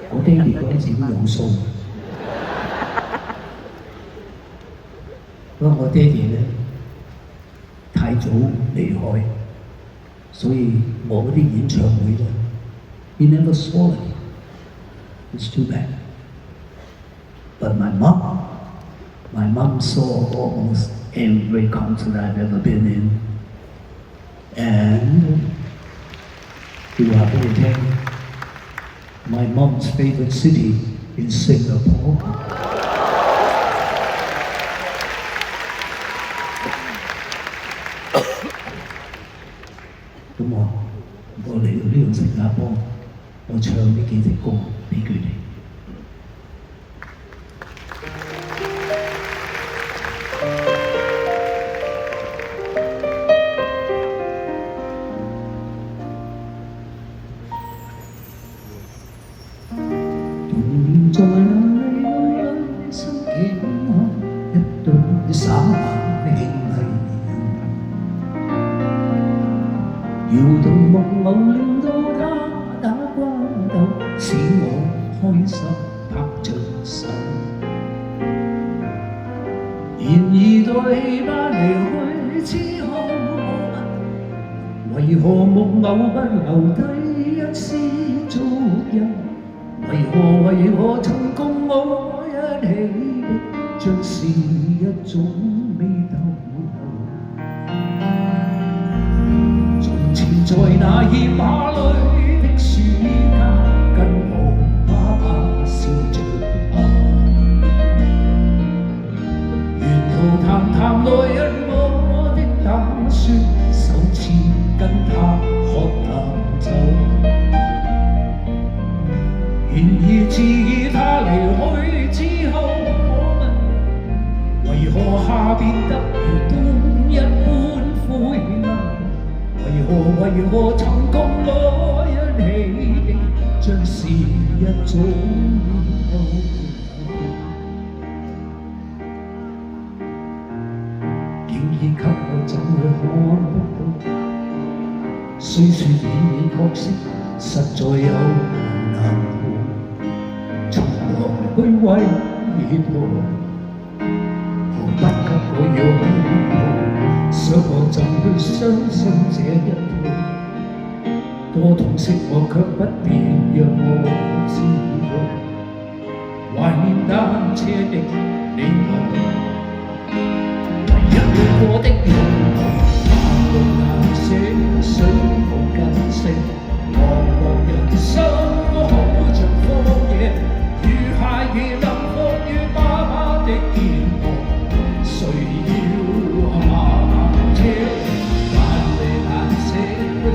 我爹哋嗰陣時都有數，不過我爹哋咧太早離開，所以我嗰啲演唱會咧，he never saw it. It's too bad. But my mom saw almost every concert I've ever been in. And you are going my mom's favorite city in Singapore. 咁我嚟到呢度新加坡，我唱呢幾隻歌俾佢哋。在那裏愛心境一對灑馬輕麗，搖動夢偶令到他打關鬥，使我開心拍着手。然而在戲班離去之後，為何夢偶不留低一絲足印？為何曾共我一起的，像是一種美逗留。從前在那炎夏裏的暑假，跟我爸爸笑着喊，沿途談來日我的打算，首次跟他喝淡酒。然而自他離去之後，我問為何夏變得如冬一般灰暗？為何曾共我一起的，像是一種透露，竟然給我怎會看不到？雖說演演角色，實在有難度。從來去為何不給我擁抱？想我怎去相信這一套？多痛惜我卻不便讓我知道。懷念單車的你我，唯一去過的路，馬路顏色水無根色，茫茫人生好像荒野。孩兒能放於爸爸的肩膊，誰要下車？眼淚顏色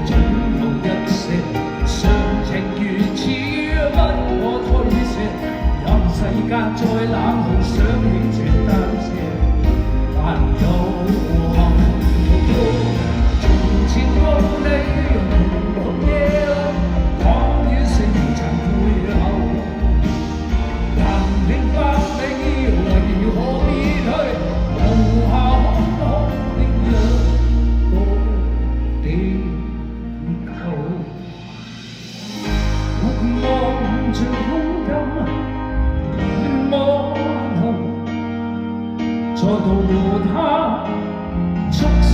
總有一些，常情如此不可推卸。任世間再冷酷，想起這單車，還有幸福。從前共你紅夜，躺於星塵背後。明白你為何別去，留下空空的一個地球。我望着空間，望後，再度和他促膝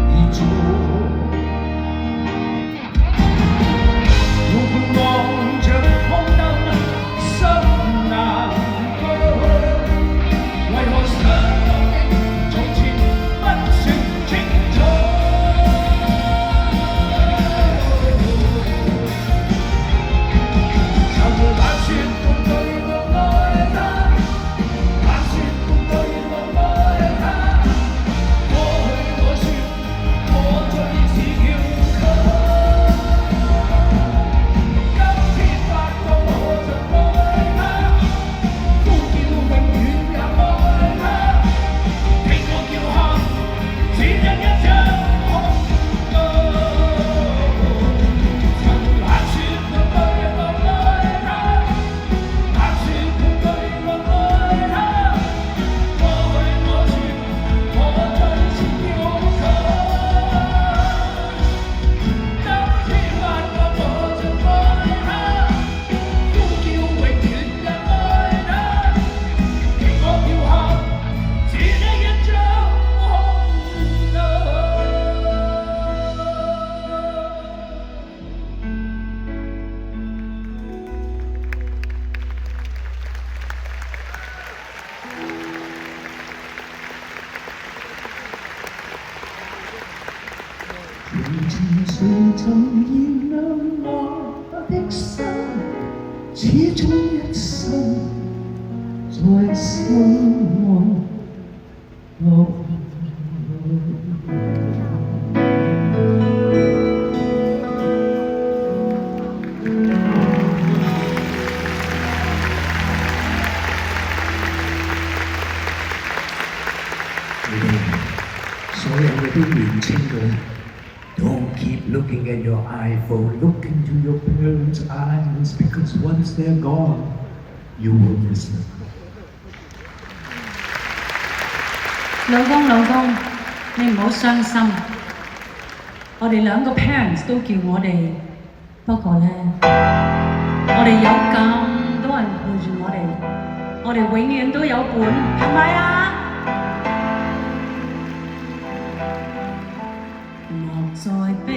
而坐。我望着空燈。怎燃亮我的心，始終一生在心愛流。所有嘅啲年青人 Don't keep looking at your iPhone, look into your parents' eyes, because once they're gone, you will miss them. 老公，你唔好傷心。我哋兩個 parents 都叫我哋，不過咧，我哋有咁多人陪住我哋永遠都有伴，係咪啊？莫再悲，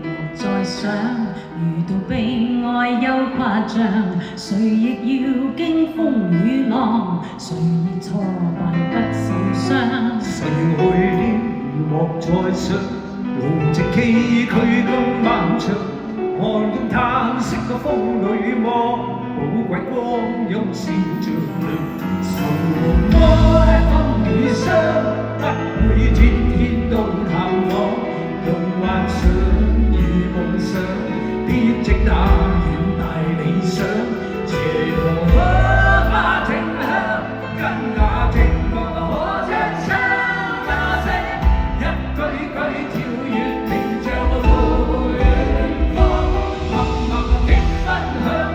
莫再想，遇到悲哀又誇張，誰亦要經風雨浪，誰亦挫敗不受傷。逝去了莫再想，路直崎嶇更漫長，看見嘆息嘅風裏望，寶貴光陰閃着亮，愁愛風雨傷，不會天天都探訪。用幻想與夢想，編織那遠大理想。斜路可花清香，跟那寂寞可唱唱那聲，一句句跳躍名將回放，默默的分享，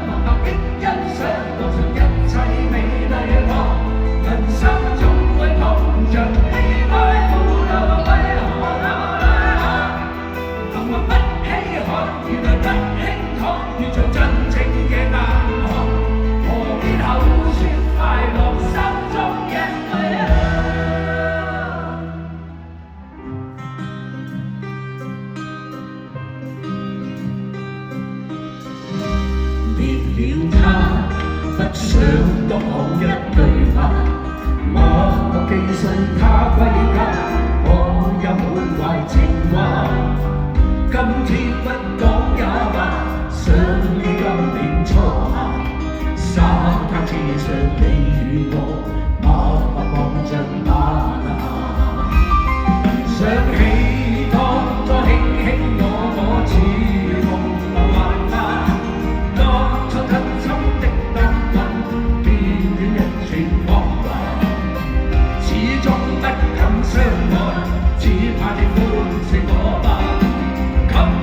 默默的欣賞，路上一切美麗望，人生總會碰着悲哀苦惱，為何默默不稀罕，原來不輕躺，遇着真正嘅硬漢，何必口說快樂，心中眼淚啊！別了他，不想多講一句話，默默寄信他歸家，我也冇壞情話。今天不講也罷，想於今年初夏，沙灘之上你與我，默默望着那夏。想起當初輕輕我似夢幻化，當初真心的得吻，偏偏一轉謊話，始終不敢相愛，只怕你歡惜我吧。Come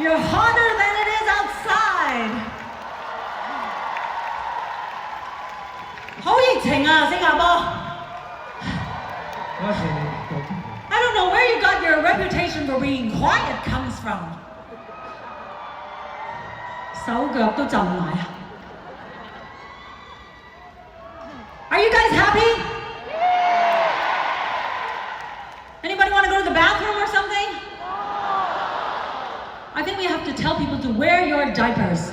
You're hotter than it is outside. 好熱情啊，新加坡。多謝你哋，多謝你。I don't know where you got your reputation for being quiet comes from. 手腳都浸埋啊。Are you guys happy? Anybody want to go to the bathroom or something? I think we have to tell people to wear your diapers.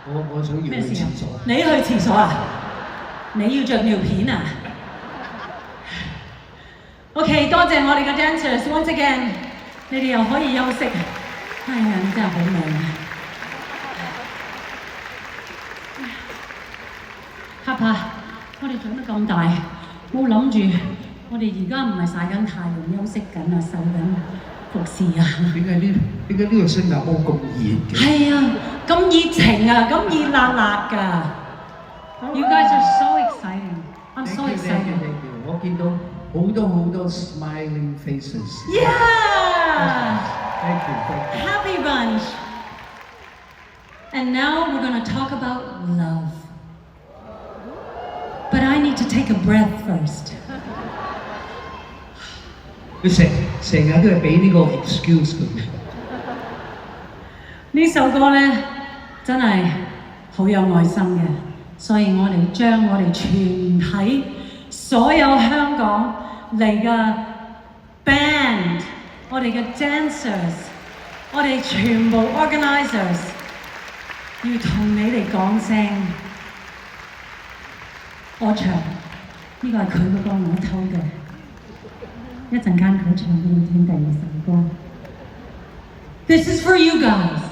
我想要去廁所。你去廁所啊？你要着尿片啊？OK， 多謝我哋嘅 dancers once again， 你哋又可以休息。哎呀，你真係好靚啊！哈帕，我哋長得咁大，冇諗住我哋而家唔係曬緊太陽休息緊啊，受緊服侍啊！點解呢個新加坡咁熱嘅？係啊，咁熱情啊，咁熱辣辣㗎。You guys are so exciting. I'm so excited. 我見到好多 smiling faces. Yeah! Thank you. Happy bunch. And now we're going to talk about love. But I need to take a breath first. 佢成日都係俾呢個 excuse 佢。呢首歌呢，真係好有愛心嘅，所以我哋將我哋全體所有香港嚟嘅 band， 我哋嘅 dancers， 我哋全部 organisers， 要同你哋講聲，我唱，呢個係佢嘅歌，我偷嘅。一陣間佢唱俾你聽第二首歌。This is for you guys.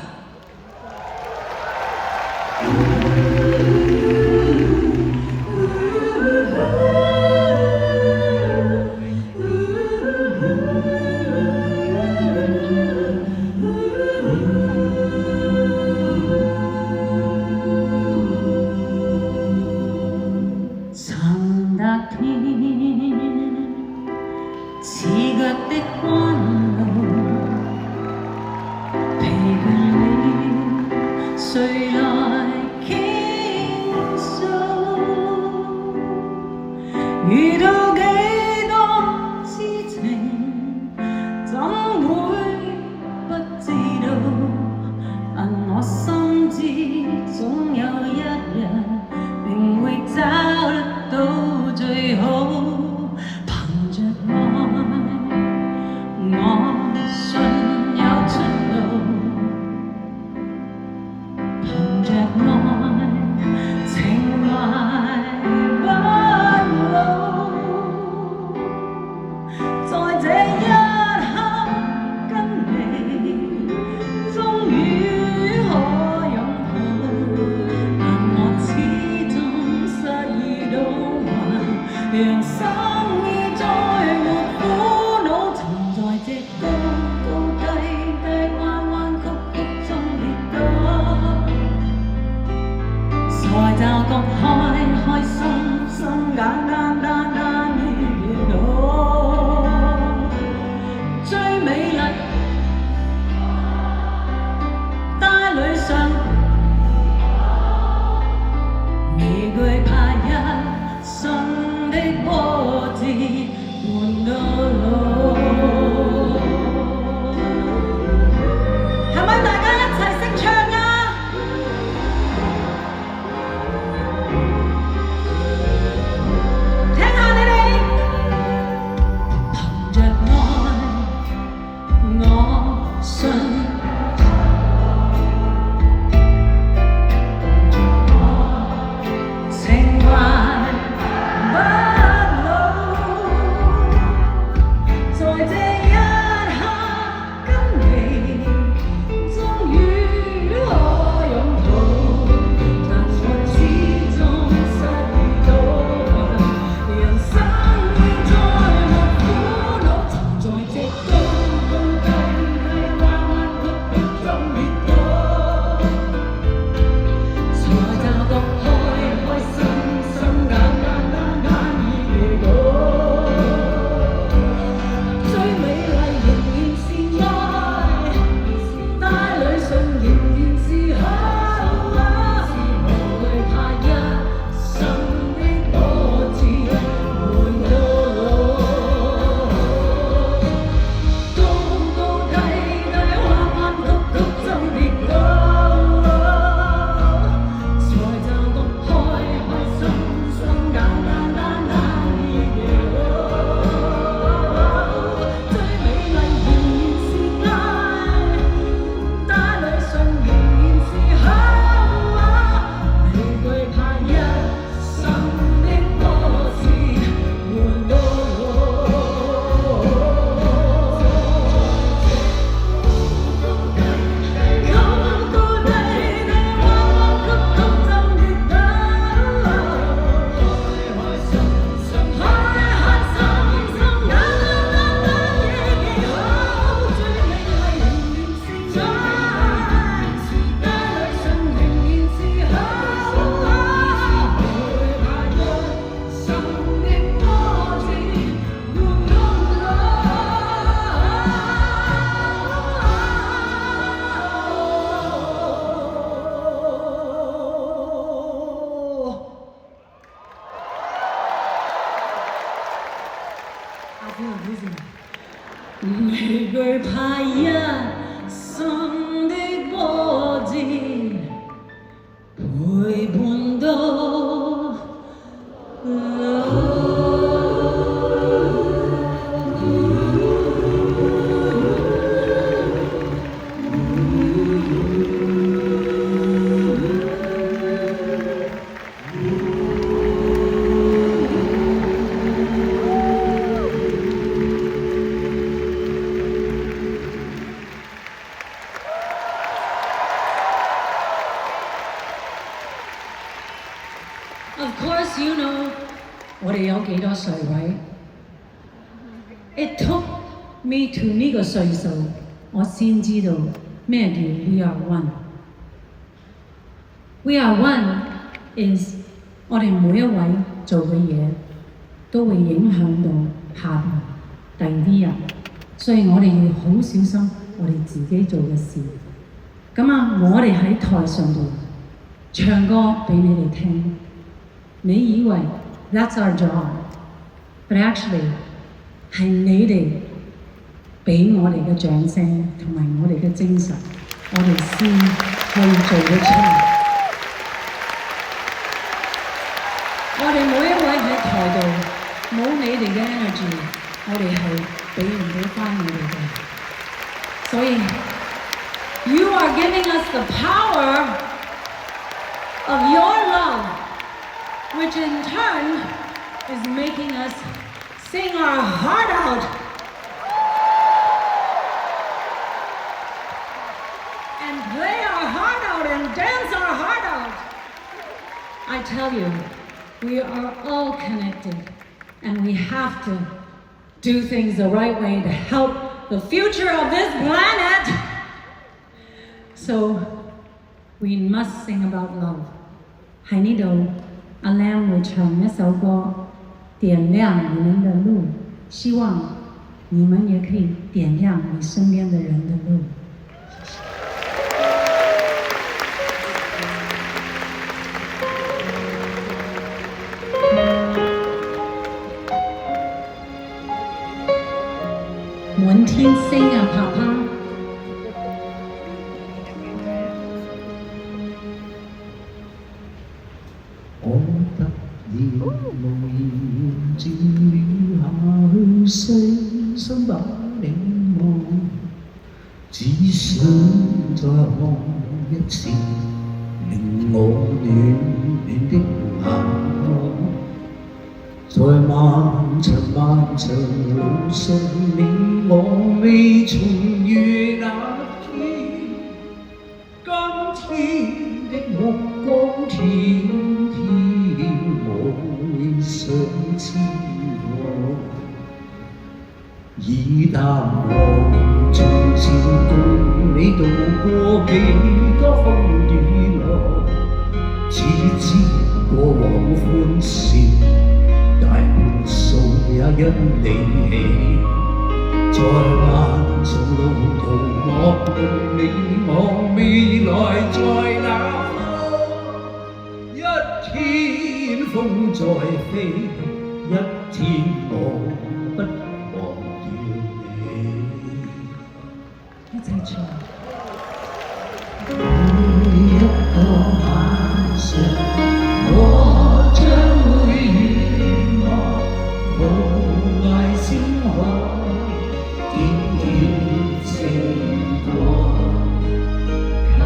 玫瑰怕一生的波折，陪伴到老。Of course, you know 我哋有幾多歲位？It took me to 呢個歲數，我先知道咩叫 We are one。We are one is 我哋每一位做嘅嘢都會影響到下邊第二啲人，所以我哋要好小心我哋自己做嘅事。咁啊，我哋喺台上度唱歌俾你哋聽。你以為 that's our job，but actually 係你哋俾我哋嘅掌聲同埋我哋嘅精神，我哋先可以做得出嚟。我哋每一位喺台度冇你哋嘅 energy， 我哋係俾唔到返你哋嘅。所以 you are giving us the power of your love，which in turn is making us sing our heart out and play our heart out and dance our heart out. I tell you, we are all connected and we have to do things the right way to help the future of this planet. So we must sing about love. 喺呢度阿 Lam 會唱一首歌，點亮你們的路，希望你們也可以點亮你身邊的人的路。滿天星啊，爸爸！我突然無言漸了下去，細心把你望，只想再看一次，令我暖暖的眼。在漫長漫長路上，你我未重遇那天，今天的目光天天我會想知我，已淡忘從前共你渡過幾多風雨浪，只知過往歡笑。大半數也因你起，在漫長路途，我共你望未來在哪方？一天風再飛，一天我不忘掉你。一齊唱。每一個晚上，我將會願望無涯星河，點點星光，求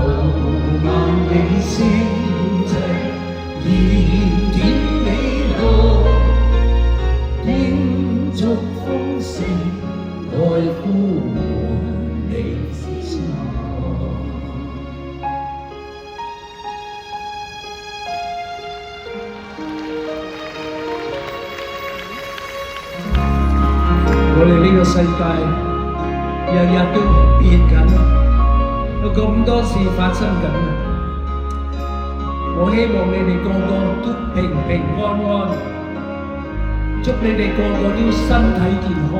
萬里星際燃點美路，叮囑風聲愛呼喚你心。我哋呢個世界日日都變緊，有咁多事發生緊。我希望你哋個個都平平安安，祝你哋個個都身體健康。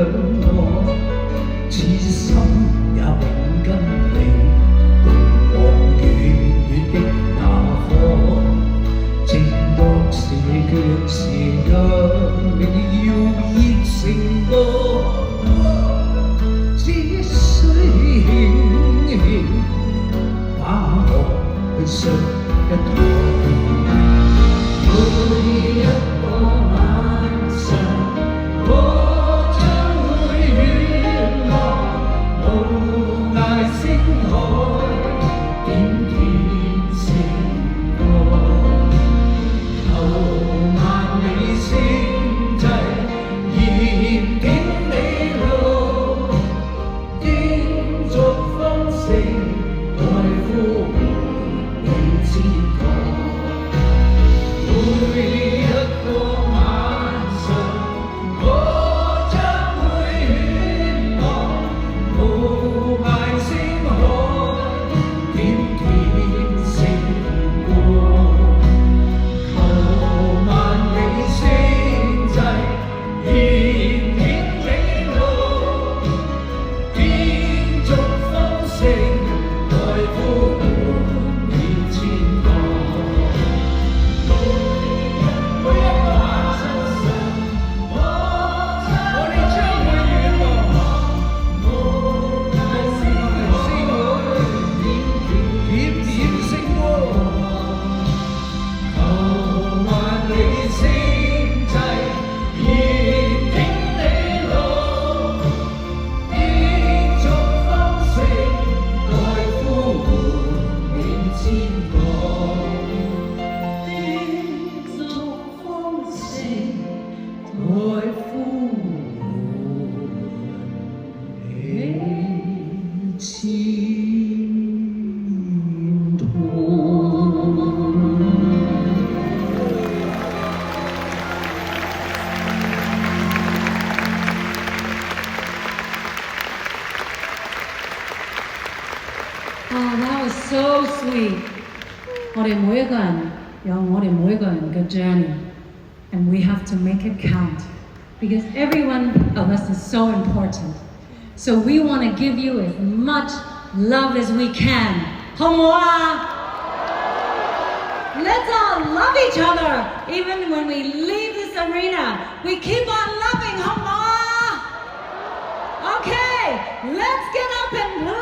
我，痴心也永跟你共往遠遠的那河。正當是腳時間，要熱成歌，只需輕輕把我去信一趟。每一個晚上，我將會遠望無涯星海，點點星光，求萬里星際，燃點你路，經續豐盛，愛呼喚你知覺。每一個晚上，我將會遠望無涯星海，點點星光，求萬里星際，燃點你路，經續豐盛，愛呼喚你千個。Oh, that was so sweet. 我哋每一個人有我哋每一個人嘅 journey, and we have to make it count because every one of us is so important. So we want to give you as much love as we can. 好唔好啊？ Let's all love each other, even when we leave this arena. We keep on loving, 好唔好啊？ Okay, let's get up and play.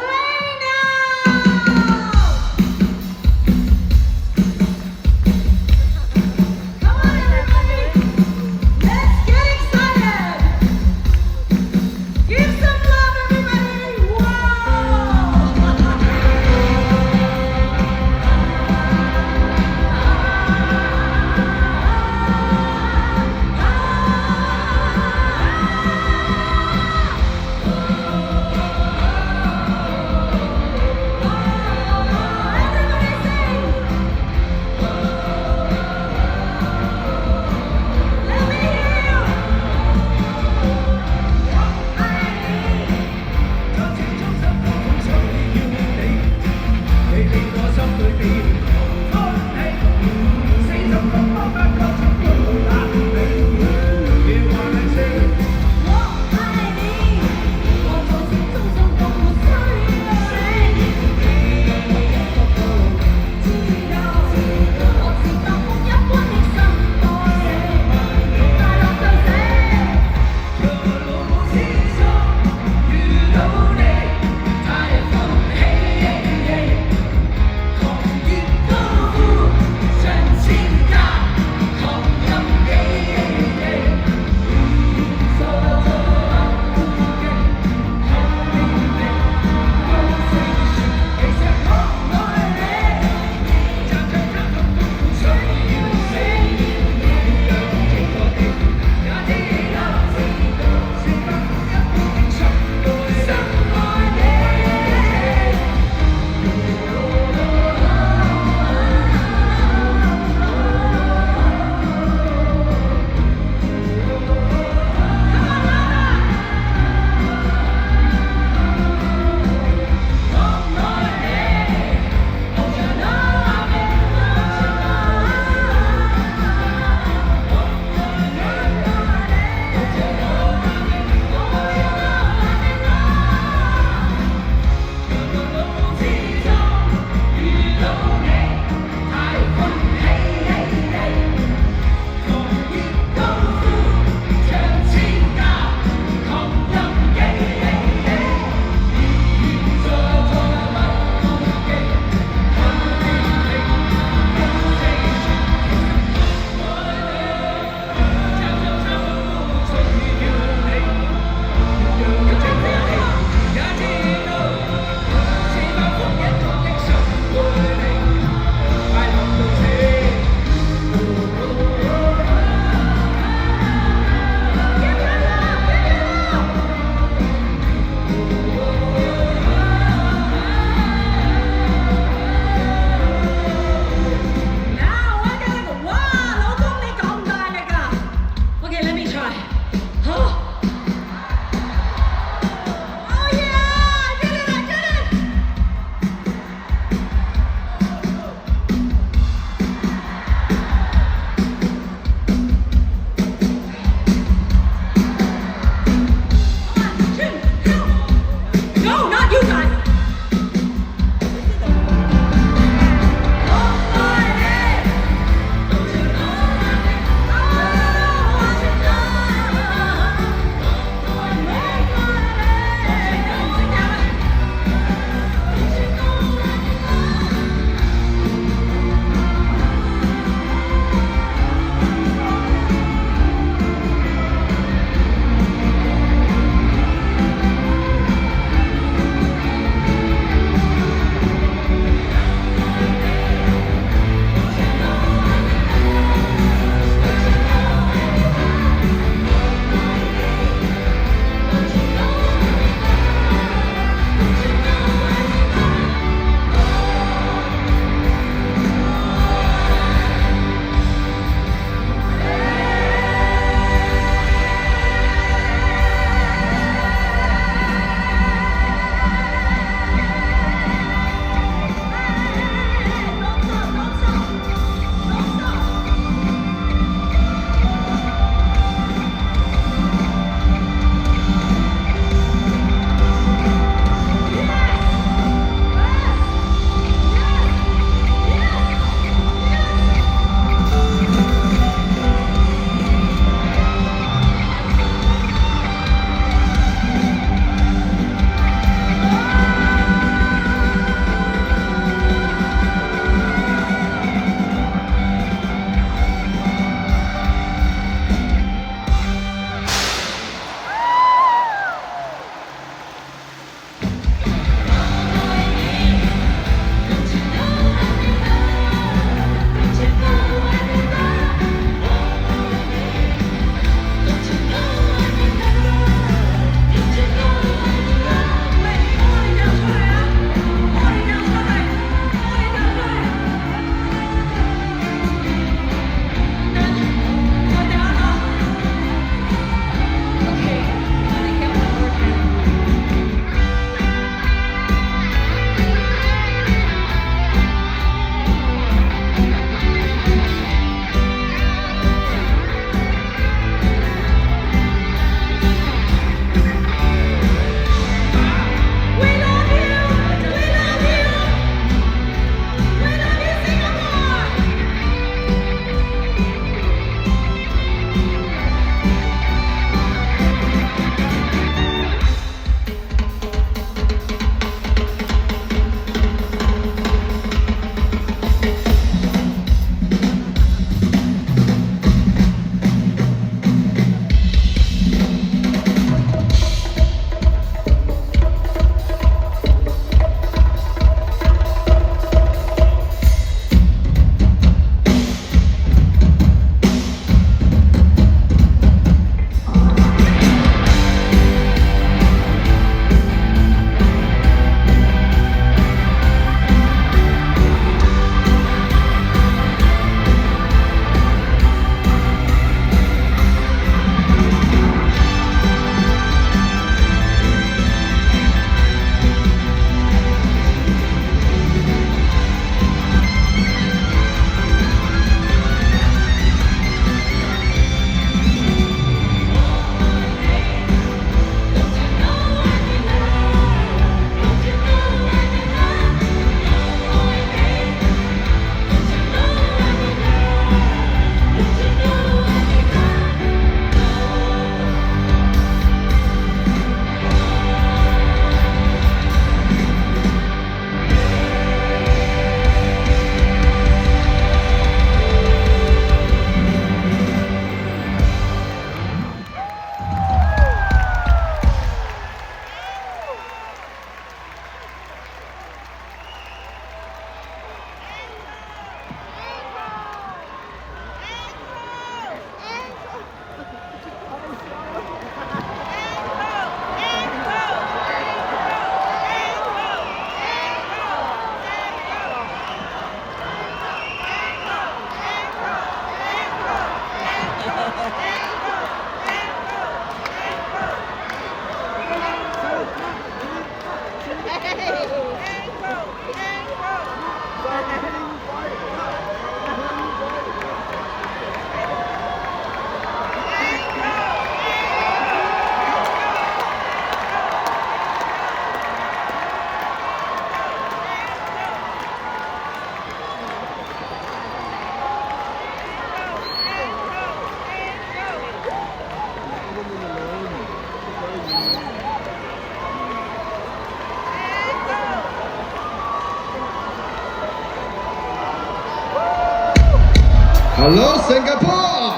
Hello Singapore，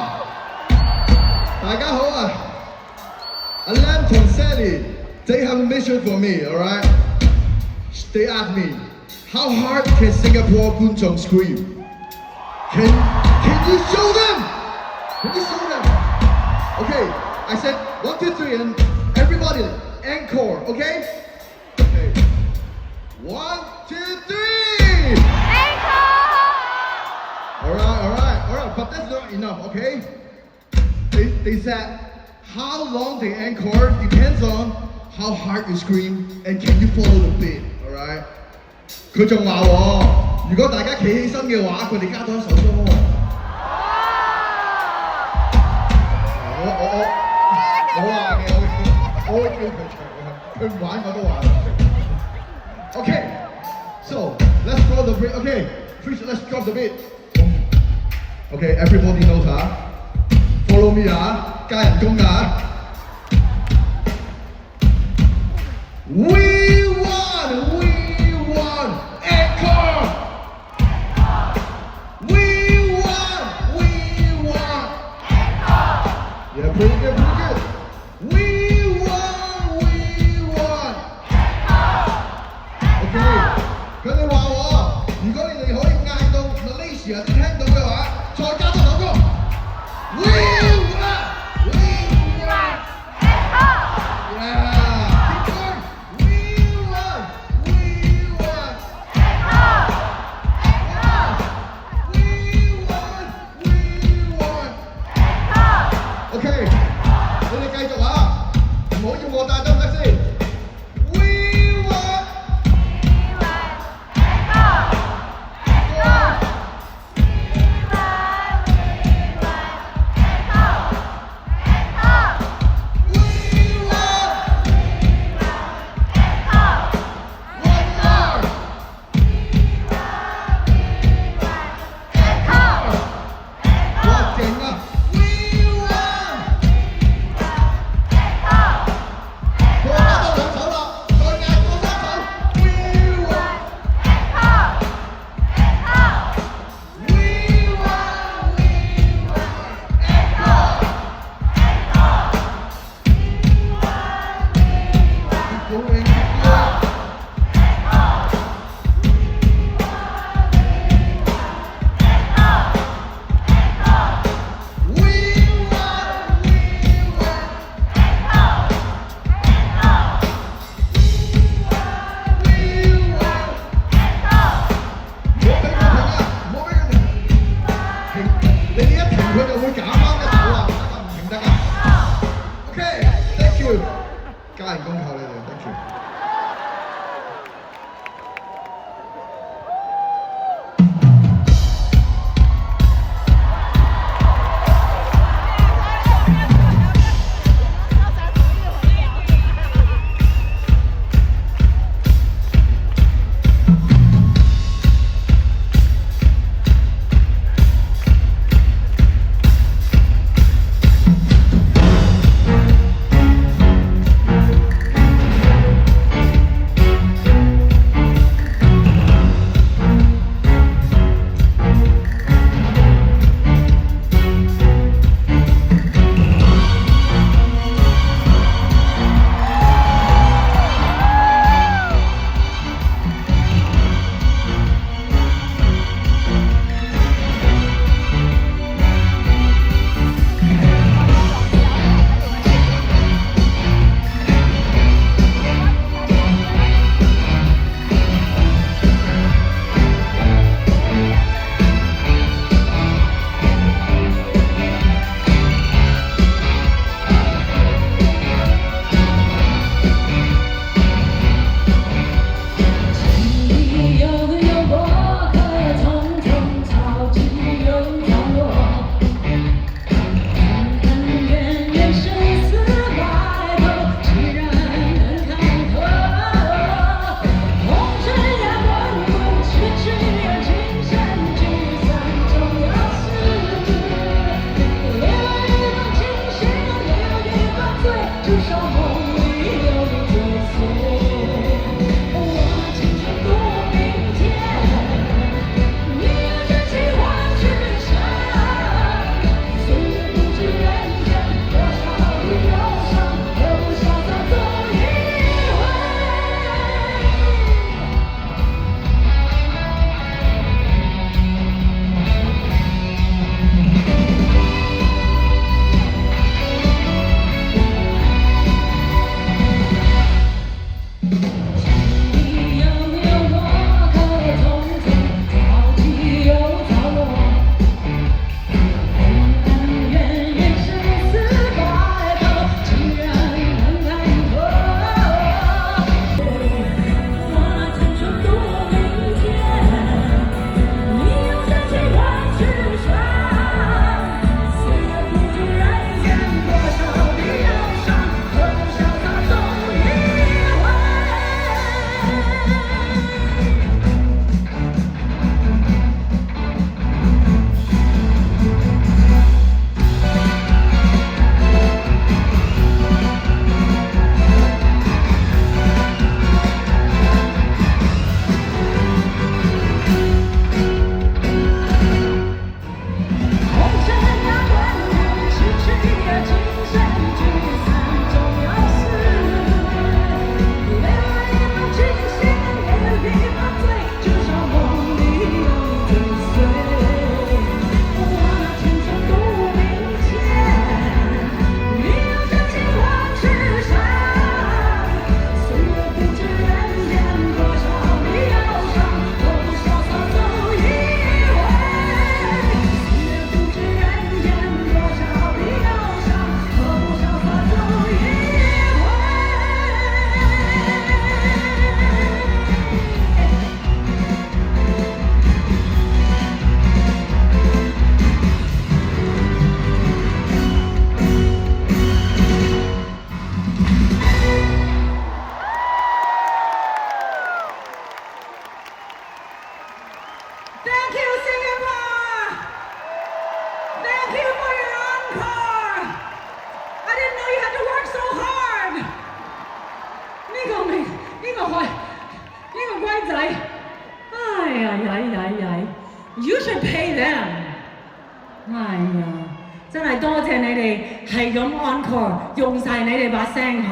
大家好啊 ！Alan 同 Sally they have a mission for me, alright? They asked me, how hard can Singapore 觀眾 scream? Can you show them? Can you show them? Okay, I said 1, 2, 3 and everybody encore, okay? Okay. 1, 2, 3! Alright, but that's not enough, okay? They said how long they encore depends on how hard you scream and can you follow the beat, alright? 佢仲話喎，如果大家企起身嘅話，佢哋加多一首歌喎。我話嘅，我會叫佢唱嘅，佢唔玩我都玩。Okay, so let's throw the beat. Okay, please let's drop the beat. Okay, everybody knows follow me 加人工We won, encore. We won. Yeah, pretty good. We won. Okay, 佢哋話我，如果你哋可以嗌到 Malaysia 聽到嘅話，再加多首歌。We won. Okay, 你哋繼續唔好要我帶得唔得先 ？We won. Thank you， 加人工靠你哋 ，thank you。係啊，真係多謝你哋係咁 encore 用晒你哋把聲嚇。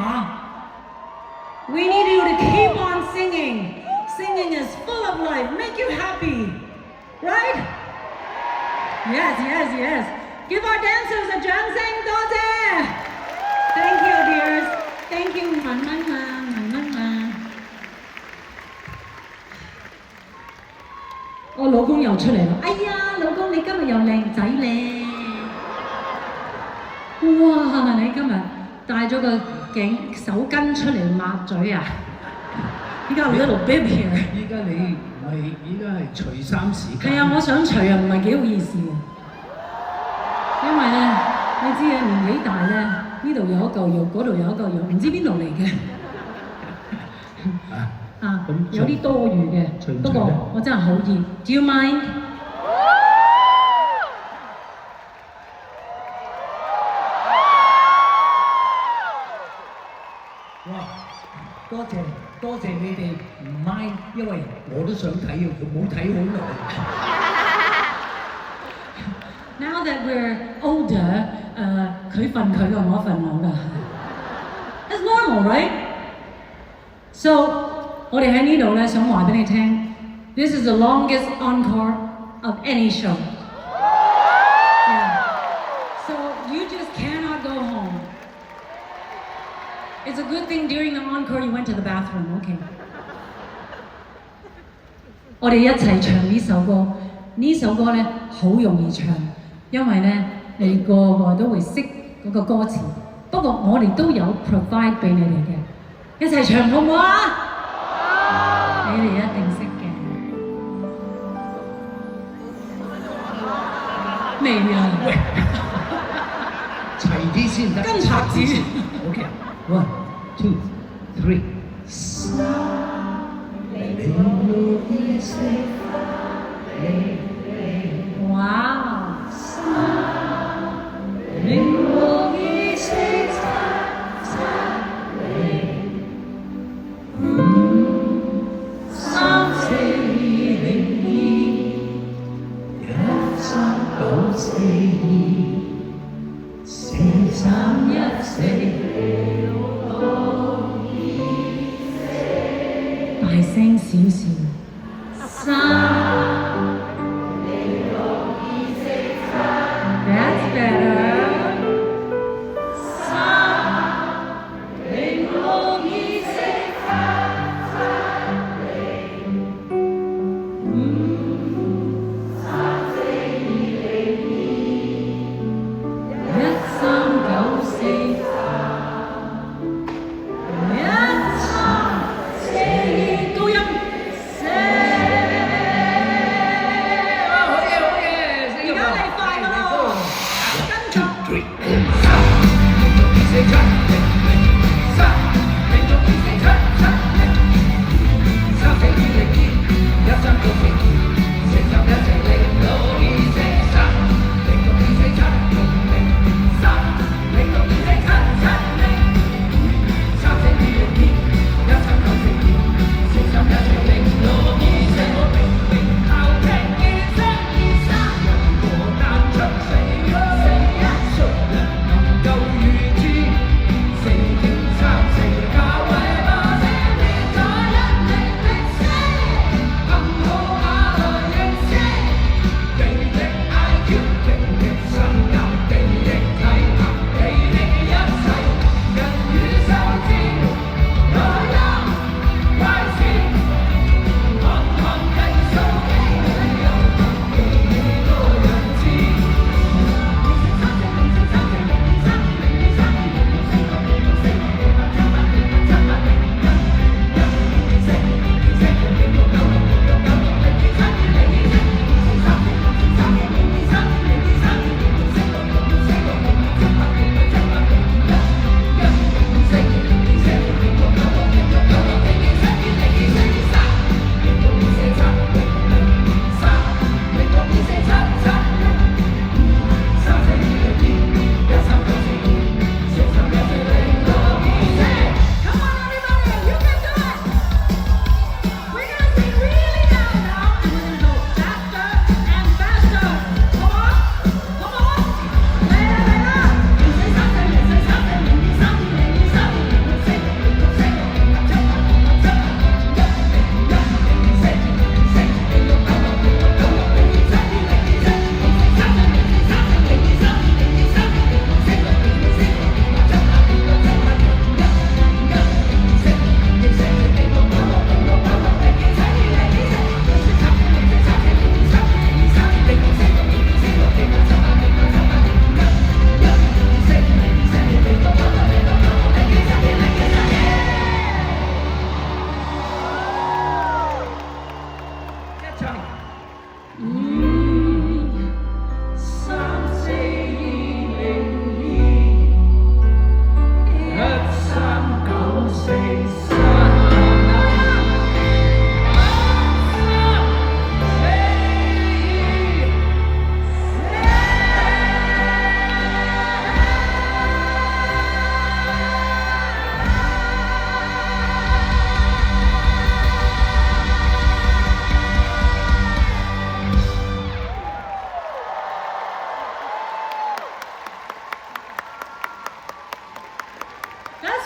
We need you to keep on singing. Singing is full of life. Make you happy, right? Yes, yes, yes. Give our dancers a 掌聲，多謝。Thank you, dears. Thank you，文文啊，文文啊。我老公又出嚟啦！哎呀，老公你今日又靚仔咧！哇，你今日帶咗個手巾出嚟抹嘴啊！依家 little bib here。依家你唔係依家係除衫時間。係啊，我想除啊，唔係幾好意思啊。因為咧，你知啊，年紀大咧，呢度有一嚿肉，嗰度有一嚿肉，唔知邊度嚟嘅。啊，有啲多餘嘅，不過我真係好熱。Do you mind？ 哇！多謝你哋唔 mind，因為我都想睇啊，冇睇好耐。Now that we're older，佢瞓佢嘅，我瞓我㗎。It's normal, right? So 我哋喺呢度咧，想話俾你聽 ，This is the longest encore of any show. Yeah. So you just cannot go home. It's a good thing during the encore you went to the bathroom. Okay. 我哋一齊唱呢首歌，呢首歌咧好容易唱，因為咧你個個都會識嗰個歌詞。不過我哋都有 provide 俾你哋嘅，一齊唱好唔好啊？你哋一定識嘅。未啊？喂，齊啲先得。跟拍子。OK， 1, 2, 3。哇！大聲少少。That's better. 3、2、1。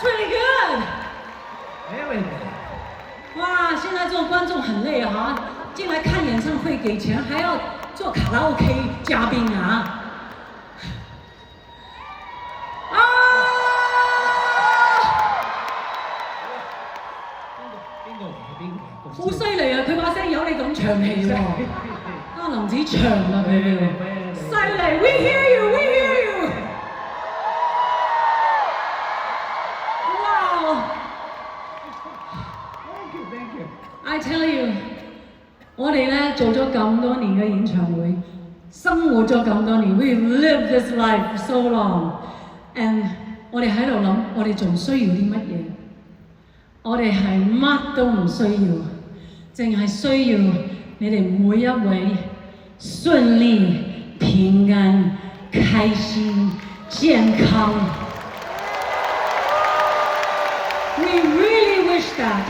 That's really good. Very good. 哇，现在做观众很累啊，进来看演唱会给钱，还要做卡拉 OK 嘉宾啊！啊！好犀利啊！佢把聲有你咁長氣喎，啊林子祥啊佢哋，犀利 ！We hear you, we hear you。哇 Thank you. I tell you， 我哋咧做咗咁多年嘅演唱會，生活咗咁多年 ，We've lived this life so long，and 我哋喺度諗，我哋仲需要啲乜嘢？我哋係乜都唔需要，淨係需要你哋每一位順利、平安、開心、健康。We really wish that.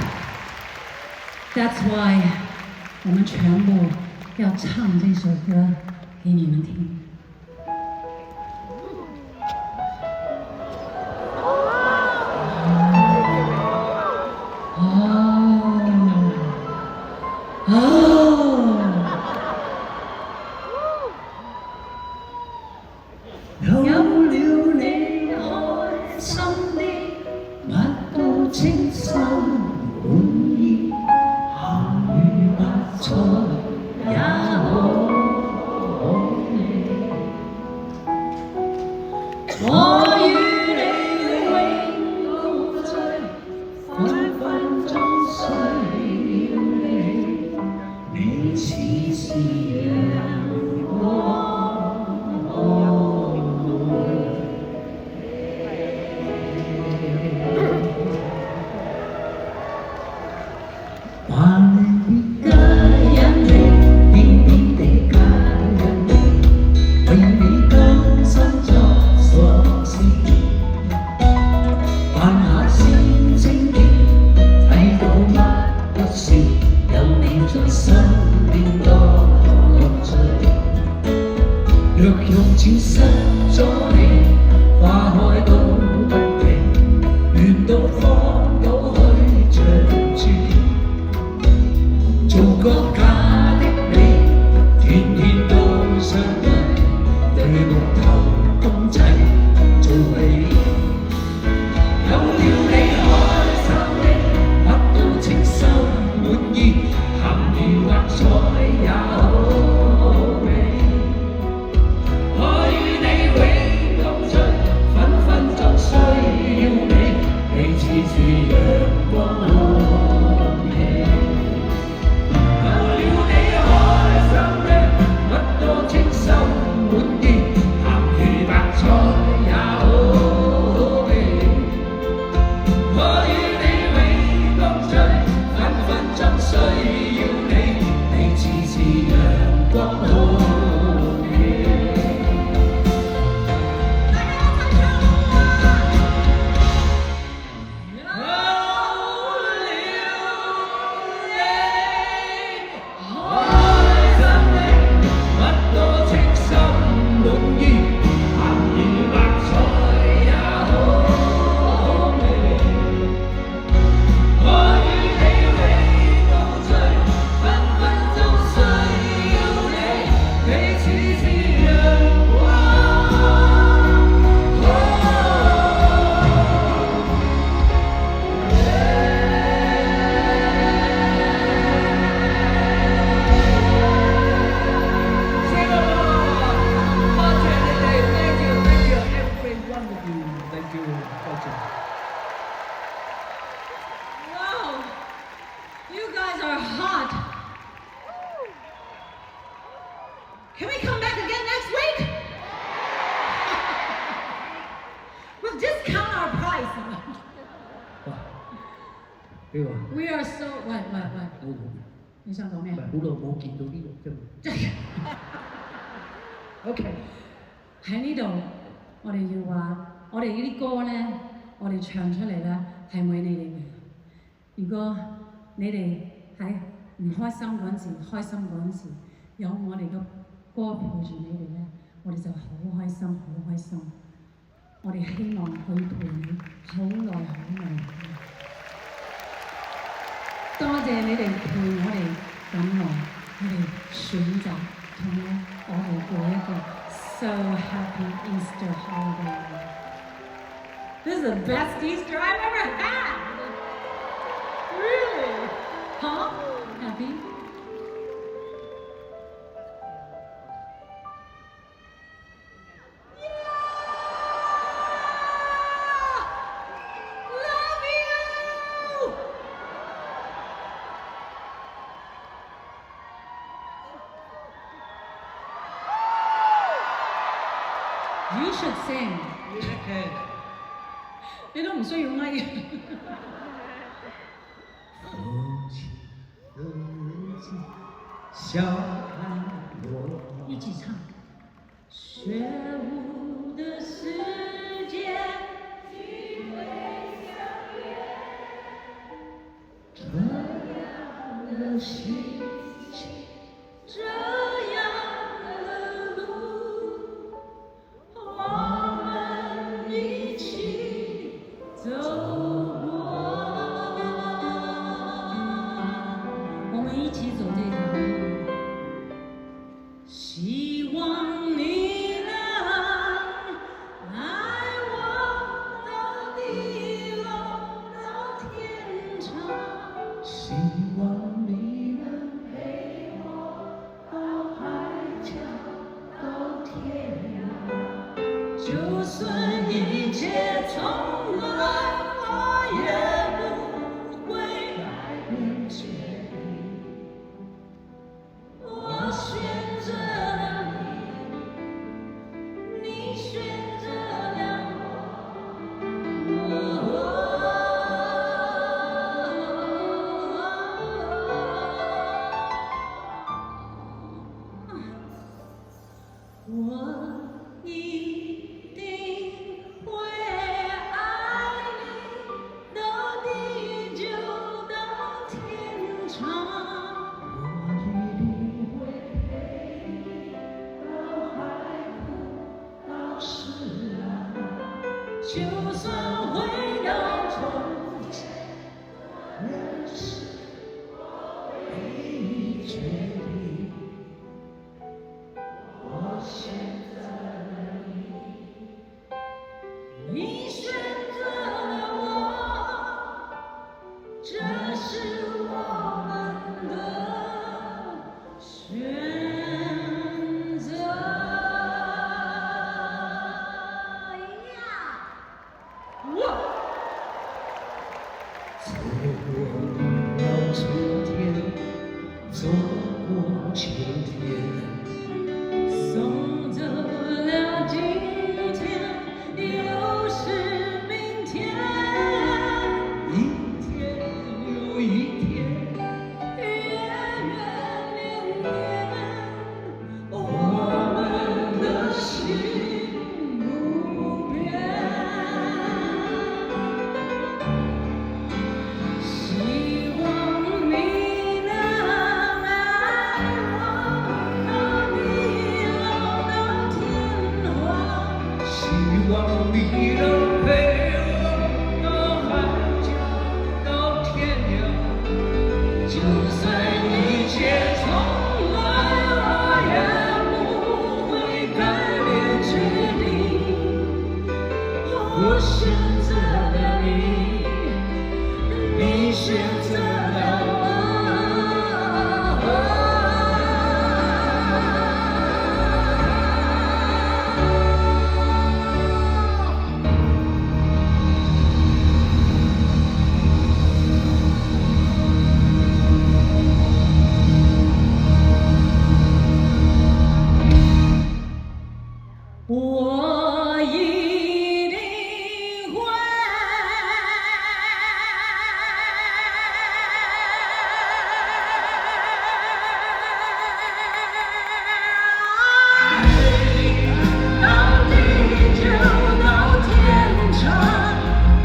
That's why 我們全部要唱這首歌給你們聽。Can we come back again next week? We'll discount our price. 邊個？ We are so 喂，你想講咩？好耐冇見到呢個啫。OK， 喺呢度，我哋要話，我哋呢啲歌咧，我哋唱出嚟咧係為你哋嘅。如果你哋喺唔開心嗰陣時，開心嗰陣時，有我哋嘅歌陪住你哋咧，我哋就好開心，好開心。我哋希望去陪你好耐好耐。多謝你哋陪我哋咁耐，你哋選擇同我哋過一個 so happy Easter holiday. This is the best Easter I've ever had. Really? Huh? Happy? You should sing. 你都唔需要咪。父亲的日子，笑看落。一起唱。学舞的世界，这样的心情，这样的路，我们一起走过。我们一起走这条路，希望你能爱我到地老到天长。希望你能陪我到海角到天涯。就算一切重来，我也不会改变决定，我选择了你，你选择了我一定会爱你到地久到天长。我一定会陪你到海枯到石烂。就算回到从前，人是唯一决定，我选择了你，你选择了我，这是我们的选择。哇！走过了春天，走过秋天。送走了今天，又是明天。一天又一天，月月年年，我们的心不变。希望你能爱我到地老到天荒。希望你能陪我到海角到天涯。就算一切重来，我也不会改变决定。我选择了你，你选择了我。我一定会。到地久到天长，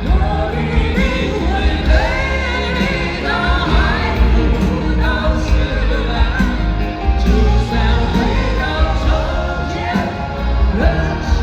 我一定会陪你到海枯到石烂。就算回到从前，人生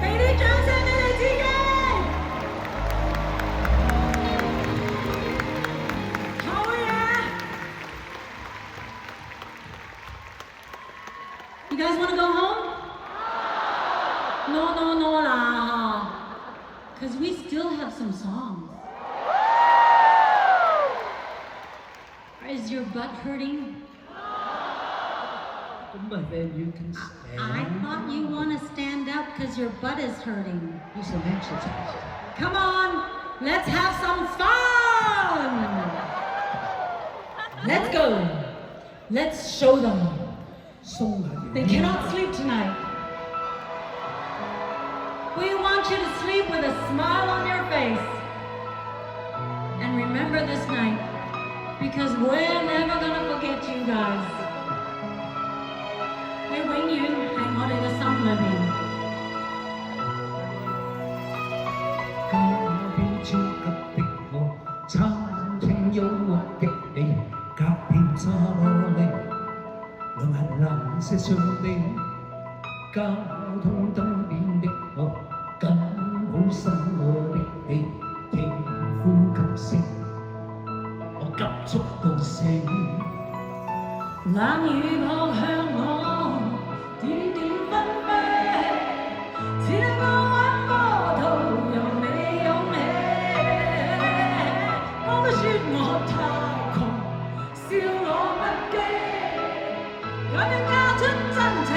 俾啲掌聲你哋自己。好嘢！You guys want to go home? No lah. Because we still have some songs. Is your butt hurting? But then you can I stand. thought you want to stand up because your butt is hurting. It's an exercise. Come on, let's have some fun. Let's go. Let's show them. They cannot sleep tonight. We want you to sleep with a smile on your face. And remember this night, because we're never gonna forget you guys. 你永遠係我哋嘅心裏面。家邊超級的我，餐廳幽默的你，隔片沙羅利，兩眼藍色上臂，交通燈邊的我，緊抱心愛的你，聽呼吸聲，我急速到死。冷雨撲向我，點點紛飛，似一個玩波圖，由你湧起。我都說我太窮，笑我不羈，我要交出真情。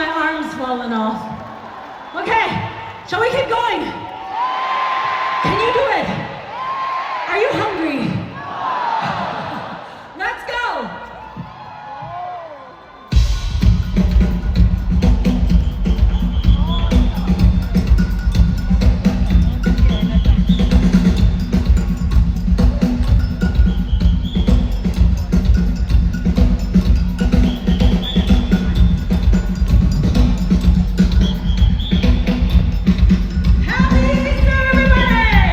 arm's fallen off. Okay, shall we keep going? Can you do it? Are you hungry? Let's go! Happy Easter, everybody!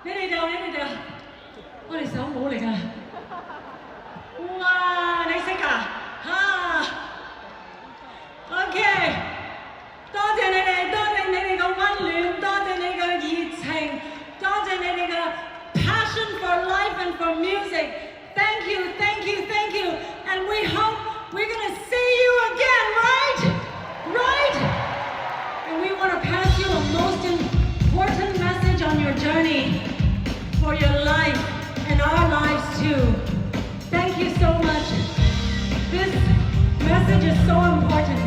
你哋就，我哋手舞嚟㗎。哇，你識㗎？嚇，OK， 多謝你哋，多謝你哋嘅溫暖，多謝你嘅熱情，多謝你哋嘅 passion for life and for music. Thank you, thank you, thank you. And we hope we're gonna see you again, right? Right? And we want to pass you a most important message on your journey for your life and our lives too. Thank you so much. This message is so important.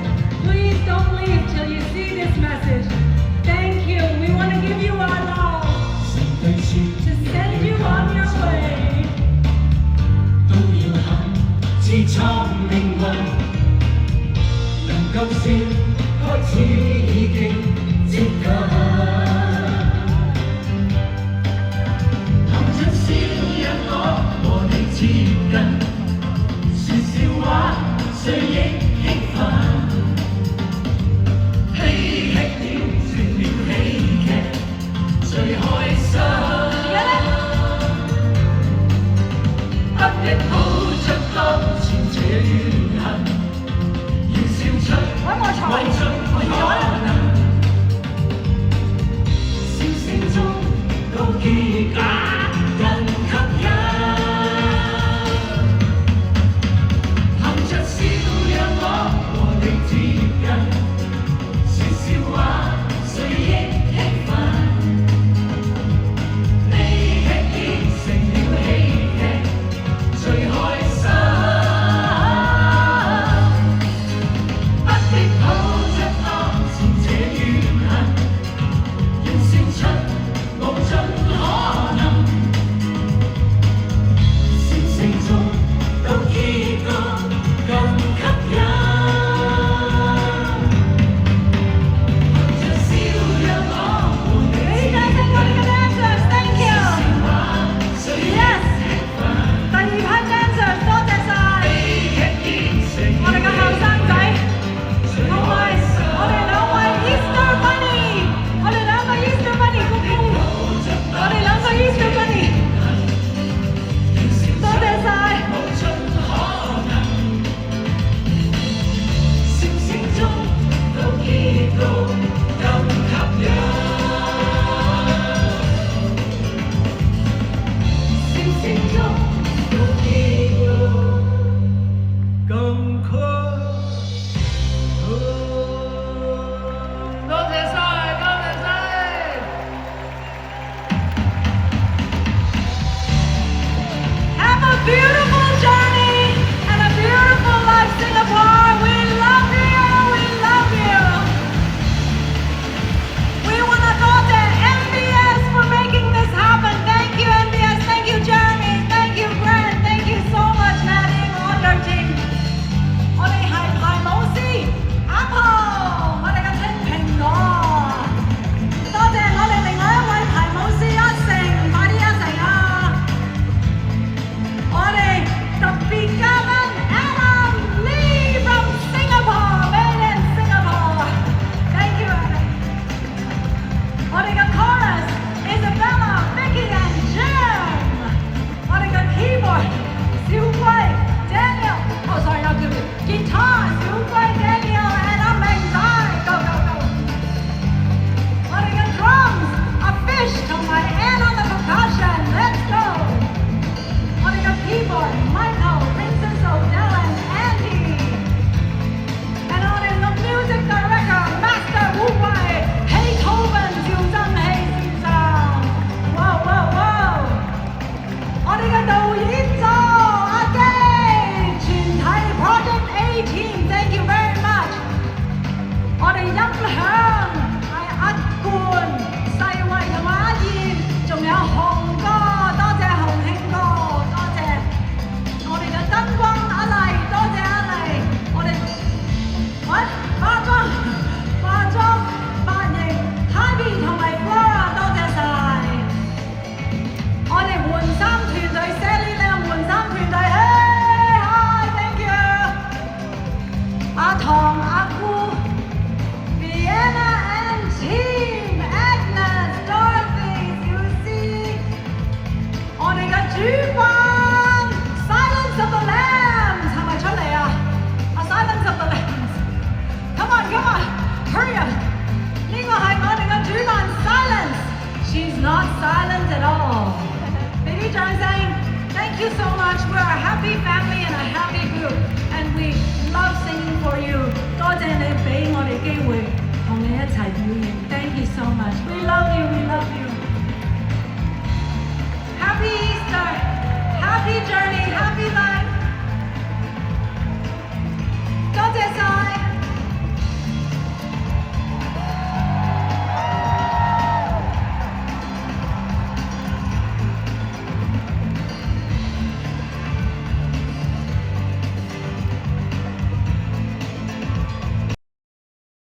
Please don't leave till you see this message. Thank you. We want to give you our love to send you on your way. 都要肯自創命運，能夠笑開始已經接近。含着笑讓我和你接近，說笑話誰亦興奮，嬉戲了 so much. We love you. We love you.